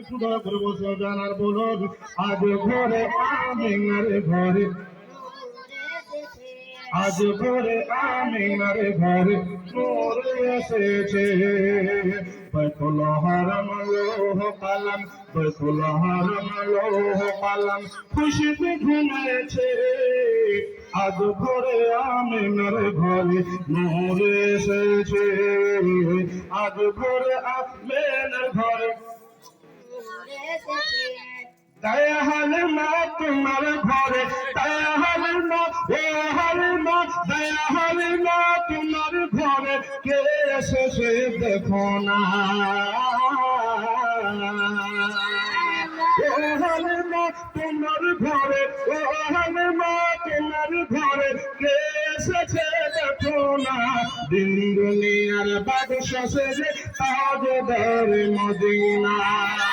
সুন্দর করে বসে জানার বলুন আজ ঘরে আমিনার ঘরে আজ ঘরে আমিনার ঘরে নূর এসেছে বাইতুল হারাম লৌহ কালাম বাইতুল হারাম লৌহ কালাম খুশিতে ঘুমেছে আজ ঘরে আমিনার ঘরে নূর এসেছে আজ ঘরে আমিনার ঘরে দয়া হালিমা তোমার ঘরে দয়া হালিমা ও হালিমা দয়া হালিমা তোমার ঘরে কে এসেছে দেখো না ও হালিমা তোমার ঘরে ও হালিমা তোমার ঘরে কে এসেছে দেখো না দিন দুনিয়ার বাদশা সেজে তাজদার মদিনা।